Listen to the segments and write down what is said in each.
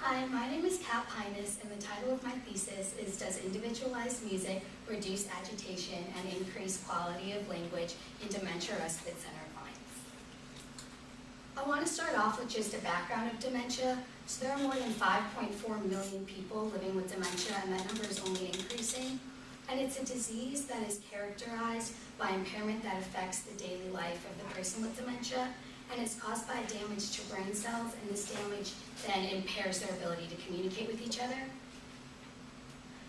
Hi, my name is Kat Pinas, and the title of my thesis is Does Individualized Music Reduce Agitation and Increase Quality of Language in Dementia Respite Center Clients? I want to start off with just a background of dementia. So there are more than 5.4 million people living with dementia, and that number is only increasing. And it's a disease that is characterized by impairment that affects the daily life of the person with dementia, and it's caused by damage to brain cells, and this damage then impairs their ability to communicate with each other.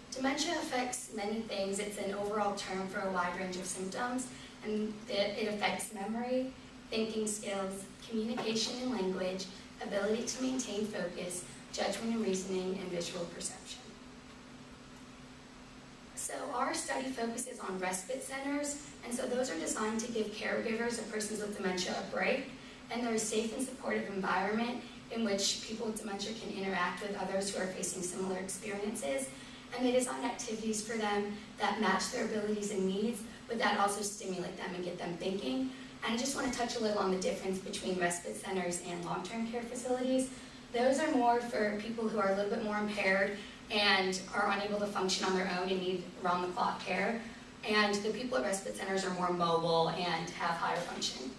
Dementia affects many things. It's an overall term for a wide range of symptoms, and it affects memory, thinking skills, communication and language, ability to maintain focus, judgment and reasoning, and visual perception. So our study focuses on respite centers, and so those are designed to give caregivers of persons with dementia a break, and they're a safe and supportive environment in which people with dementia can interact with others who are facing similar experiences, and they design activities for them that match their abilities and needs, but that also stimulate them and get them thinking. And I just want to touch a little on the difference between respite centers and long-term care facilities. Those are more for people who are a little bit more impaired and are unable to function on their own and need round-the-clock care. And the people at respite centers are more mobile and have higher functioning.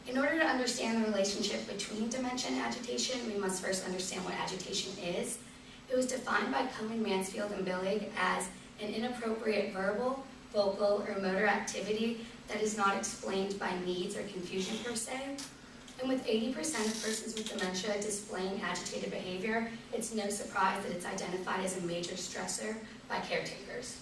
In order to understand the relationship between dementia and agitation, we must first understand what agitation is. It was defined by Cohen, Mansfield, and Billig as an inappropriate verbal, vocal, or motor activity that is not explained by needs or confusion per se. And with 80% of persons with dementia displaying agitated behavior, it's no surprise that it's identified as a major stressor by caretakers.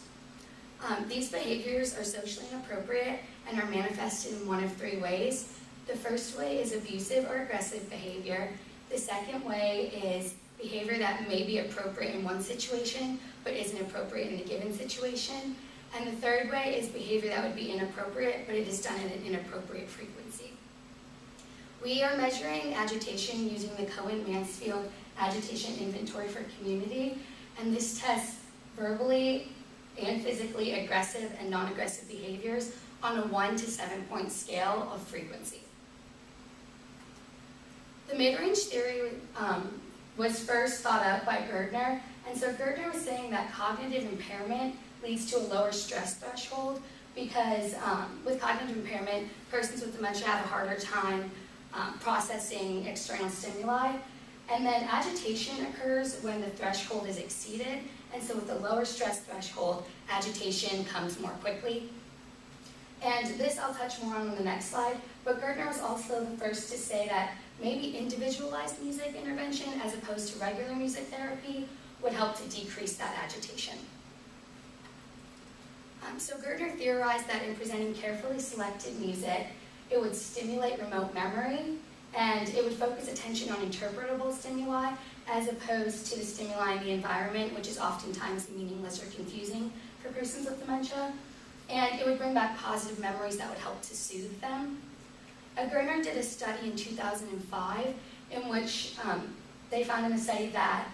These behaviors are socially inappropriate and are manifested in one of three ways. The first way is abusive or aggressive behavior. The second way is behavior that may be appropriate in one situation, but isn't appropriate in a given situation. And the third way is behavior that would be inappropriate, but it is done at an inappropriate frequency. We are measuring agitation using the Cohen-Mansfield Agitation Inventory for Community, and this tests verbally and physically aggressive and non-aggressive behaviors on a 1 to 7 point scale of frequency. The mid-range theory was first thought up by Gardner, and so Gardner was saying that cognitive impairment leads to a lower stress threshold because with cognitive impairment, persons with dementia have a harder time processing external stimuli, and then agitation occurs when the threshold is exceeded, and so with a lower stress threshold, agitation comes more quickly. And this I'll touch more on the next slide, but Gardner was also the first to say that maybe individualized music intervention as opposed to regular music therapy would help to decrease that agitation. So Gardner theorized that in presenting carefully selected music, it would stimulate remote memory, and it would focus attention on interpretable stimuli as opposed to the stimuli in the environment, which is oftentimes meaningless or confusing for persons with dementia. And it would bring back positive memories that would help to soothe them. Gardner did a study in 2005 in which they found in the study that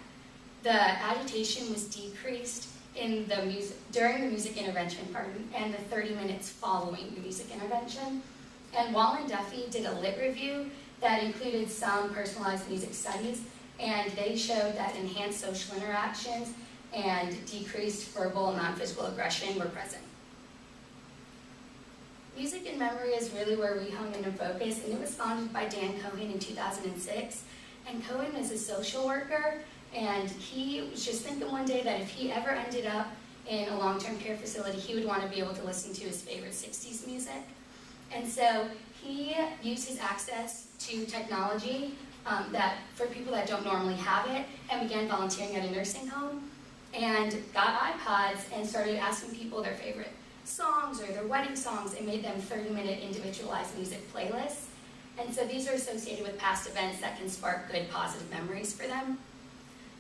the agitation was decreased in the during the music intervention part and the 30 minutes following the music intervention. And Wall and Duffy did a lit review that included some personalized music studies, and they showed that enhanced social interactions and decreased verbal and non-physical aggression were present. Music and memory is really where we hone in and focus, and it was founded by Dan Cohen in 2006. And Cohen is a social worker, and he was just thinking one day that if he ever ended up in a long-term care facility, he would want to be able to listen to his favorite 60s music. And so he used his access to technology that for people that don't normally have it, and began volunteering at a nursing home, and got iPods and started asking people their favorite songs or their wedding songs, and made them 30-minute individualized music playlists. And so these are associated with past events that can spark good, positive memories for them.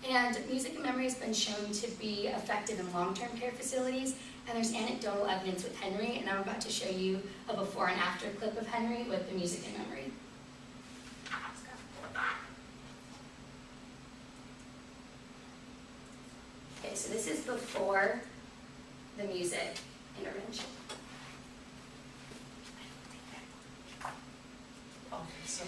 And music and memory has been shown to be effective in long-term care facilities, and there's anecdotal evidence with Henry, and I'm about to show you a before and after clip of Henry with the music and memory. Okay, so this is before the music intervention. Okay, so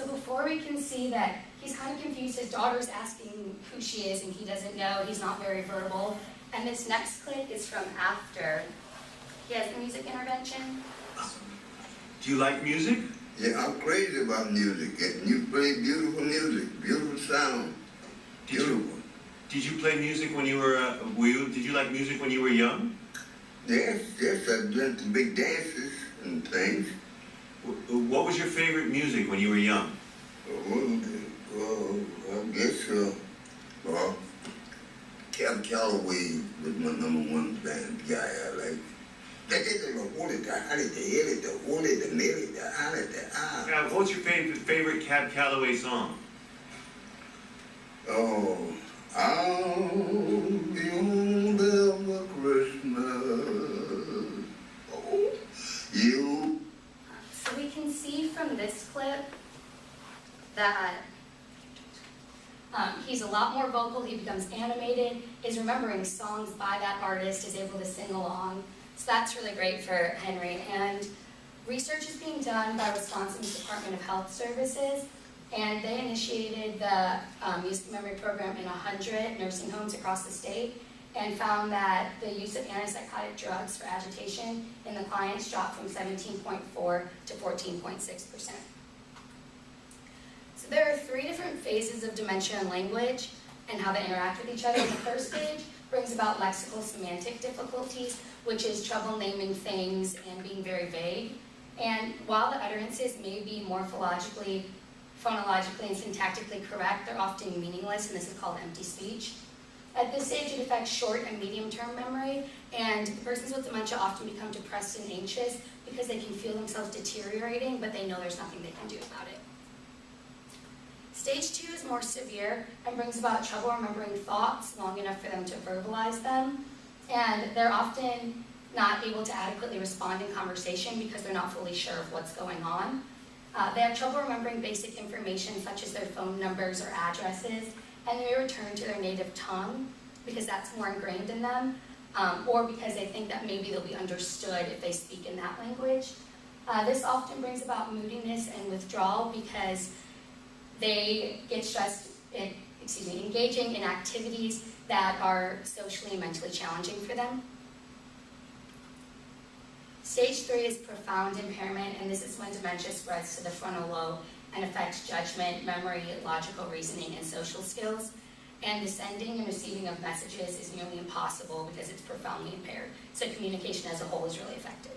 So before we can see that he's kind of confused, his daughter's asking who she is and he doesn't know, he's not very verbal. And this next clip is from after he has the music intervention. Do you like music? Yeah, I'm crazy about music. And you play beautiful music, beautiful sound. Beautiful. Did you play music when you were, did you like music when you were young? Yes, I've done some big dances and things. What was your favorite music when you were young? I guess, Cab Calloway was my #1 band guy I like. What's your favorite Cab Calloway song? Oh, I'll be home there Christmas. Oh, you. So we can see from this clip that he's a lot more vocal, he becomes animated, is remembering songs by that artist, is able to sing along. So that's really great for Henry. And research is being done by Wisconsin's Department of Health Services, and they initiated the music memory program in 100 nursing homes across the state, and found that the use of antipsychotic drugs for agitation in the clients dropped from 17.4 to 14.6%. So there are 3 different phases of dementia and language and how they interact with each other. The first stage brings about lexical semantic difficulties, which is trouble naming things and being very vague. And while the utterances may be morphologically, phonologically, and syntactically correct, they're often meaningless, and this is called empty speech. At this stage, it affects short and medium-term memory, and the persons with dementia often become depressed and anxious because they can feel themselves deteriorating, but they know there's nothing they can do about it. Stage 2 is more severe and brings about trouble remembering thoughts long enough for them to verbalize them, and they're often not able to adequately respond in conversation because they're not fully sure of what's going on. They have trouble remembering basic information such as their phone numbers or addresses, and they return to their native tongue because that's more ingrained in them, or because they think that maybe they'll be understood if they speak in that language. This often brings about moodiness and withdrawal because they get stressed, engaging in activities that are socially and mentally challenging for them. Stage 3 is profound impairment, and this is when dementia spreads to the frontal lobe and affects judgment, memory, logical reasoning, and social skills. And the sending and receiving of messages is nearly impossible because it's profoundly impaired. So communication as a whole is really affected.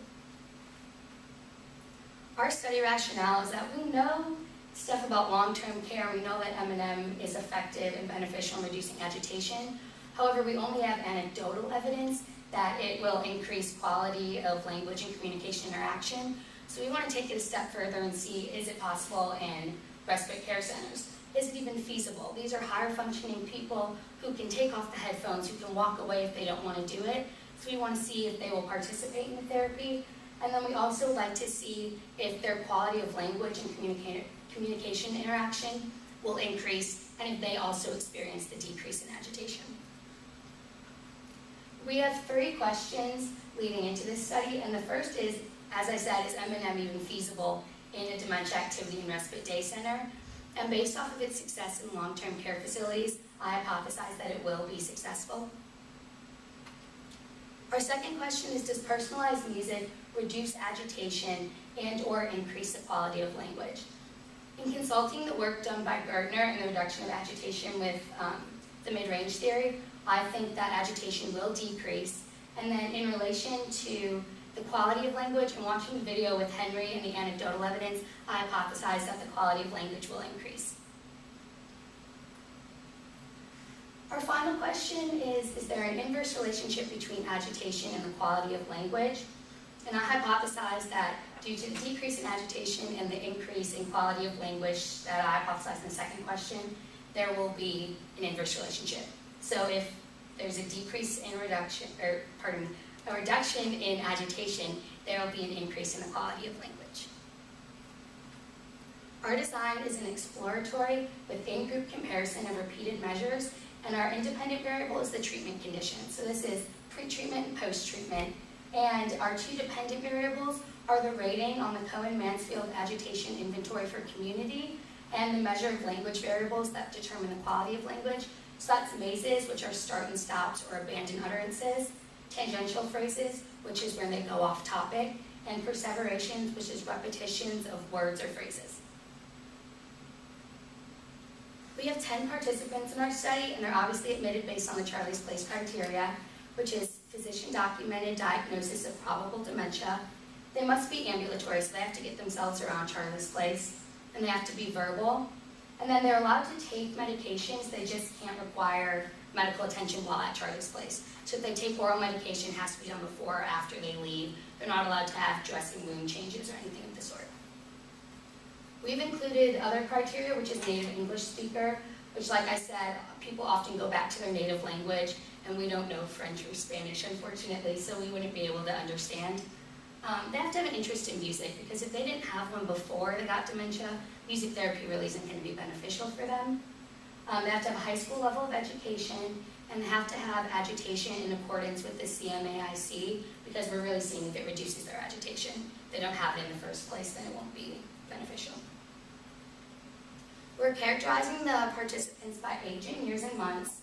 Our study rationale is that we know stuff about long-term care. We know that M&M is effective and beneficial in reducing agitation. However, we only have anecdotal evidence that it will increase quality of language and communication interaction. So we want to take it a step further and see, is it possible in respite care centers? Is it even feasible? These are higher functioning people who can take off the headphones, who can walk away if they don't want to do it. So we want to see if they will participate in the therapy. And then we also like to see if their quality of language and communication interaction will increase, and if they also experience the decrease in agitation. We have 3 questions leading into this study, and the first is, as I said, is M&M even feasible in a dementia activity and respite day center? And based off of its success in long-term care facilities, I hypothesize that it will be successful. Our second question is, does personalized music reduce agitation and/or increase the quality of language? In consulting the work done by Gardner in the reduction of agitation with the mid-range theory, I think that agitation will decrease. And then in relation to the quality of language, and watching the video with Henry and the anecdotal evidence, I hypothesize that the quality of language will increase. Our final question is there an inverse relationship between agitation and the quality of language? And I hypothesize that due to the decrease in agitation and the increase in quality of language that I hypothesize in the second question, there will be an inverse relationship. So if there's a decrease in a reduction in agitation, there will be an increase in the quality of language. Our design is an exploratory with in-group comparison of repeated measures, and our independent variable is the treatment condition. So this is pre-treatment and post-treatment. And our 2 dependent variables are the rating on the Cohen-Mansfield Agitation Inventory for Community and the measure of language variables that determine the quality of language. So that's mazes, which are start and stops or abandoned utterances, tangential phrases, which is when they go off topic, and perseverations, which is repetitions of words or phrases. We have 10 participants in our study, and they're obviously admitted based on the Charlie's Place criteria, which is physician-documented diagnosis of probable dementia. They must be ambulatory, so they have to get themselves around Charlie's Place, and they have to be verbal. And then they're allowed to take medications, they just can't require medical attention while at Charlie's Place. So if they take oral medication, it has to be done before or after they leave. They're not allowed to have dressing room changes or anything of the sort. We've included other criteria, which is native English speaker, which, like I said, people often go back to their native language, and we don't know French or Spanish, unfortunately, so we wouldn't be able to understand. They have to have an interest in music, because if they didn't have one before they got dementia, music therapy really isn't going to be beneficial for them. They have to have a high school level of education, and they have to have agitation in accordance with the CMAIC, because we're really seeing if it reduces their agitation. If they don't have it in the first place, then it won't be beneficial. We're characterizing the participants by age in years and months,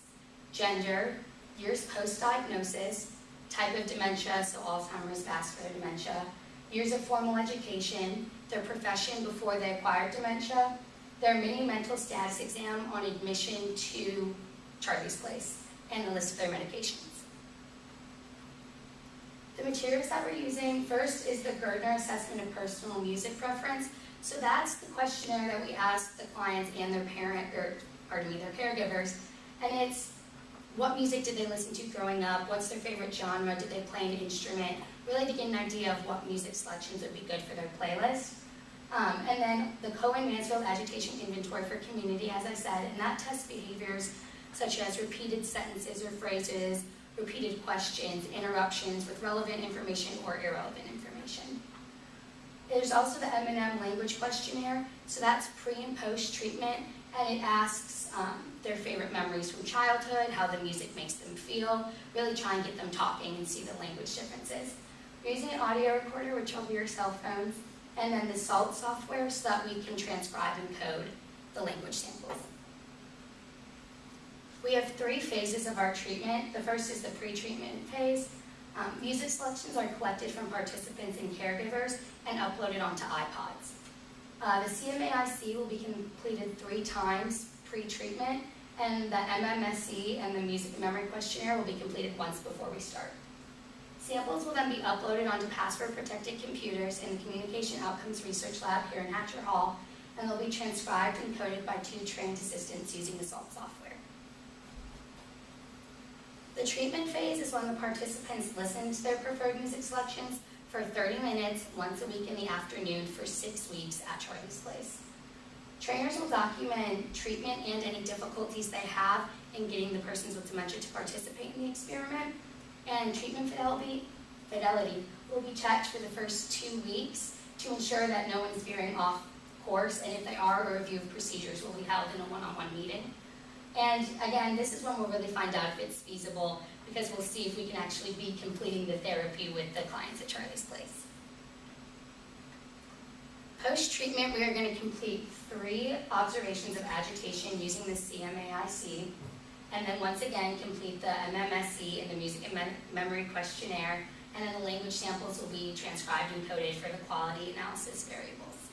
gender, years post-diagnosis, type of dementia, so Alzheimer's, vascular dementia, years of formal education, their profession before they acquired dementia, their mini mental status exam on admission to Charlie's Place, and a list of their medications. The materials that we're using, first is the Gardner Assessment of Personal Music Preference. So that's the questionnaire that we ask the clients and their their caregivers, and it's what music did they listen to growing up, what's their favorite genre, did they play an instrument, really to get an idea of what music selections would be good for their playlist. And then the Cohen-Mansfield Agitation Inventory for Community, as I said, and that tests behaviors such as repeated sentences or phrases, repeated questions, interruptions with relevant information or irrelevant information. There's also the M&M Language Questionnaire, so that's pre and post treatment, and it asks their favorite memories from childhood, how the music makes them feel, really try and get them talking and see the language differences. We're using an audio recorder, which will be your cell phones, and then the SALT software so that we can transcribe and code the language samples. We have 3 phases of our treatment. The first is the pre-treatment phase. Music selections are collected from participants and caregivers and uploaded onto iPods. The CMAIC will be completed 3 times pre-treatment, and the MMSE and the Music Memory Questionnaire will be completed once before we start. Samples will then be uploaded onto password-protected computers in the Communication Outcomes Research Lab here in Hatcher Hall, and they'll be transcribed and coded by 2 trained assistants using the SALT software. The treatment phase is when the participants listen to their preferred music selections for 30 minutes, once a week in the afternoon for 6 weeks at Charlie's Place. Trainers will document treatment and any difficulties they have in getting the persons with dementia to participate in the experiment, and treatment fidelity will be checked for the first 2 weeks to ensure that no one's veering off course, and if they are, a review of procedures will be held in a one-on-one meeting. And again, this is when we'll really find out if it's feasible, because we'll see if we can actually be completing the therapy with the clients at Charlie's Place. Post-treatment, we are going to complete 3 observations of agitation using the CMAIC, and then once again complete the MMSE and the Music and Memory Questionnaire, and then the language samples will be transcribed and coded for the quality analysis variables.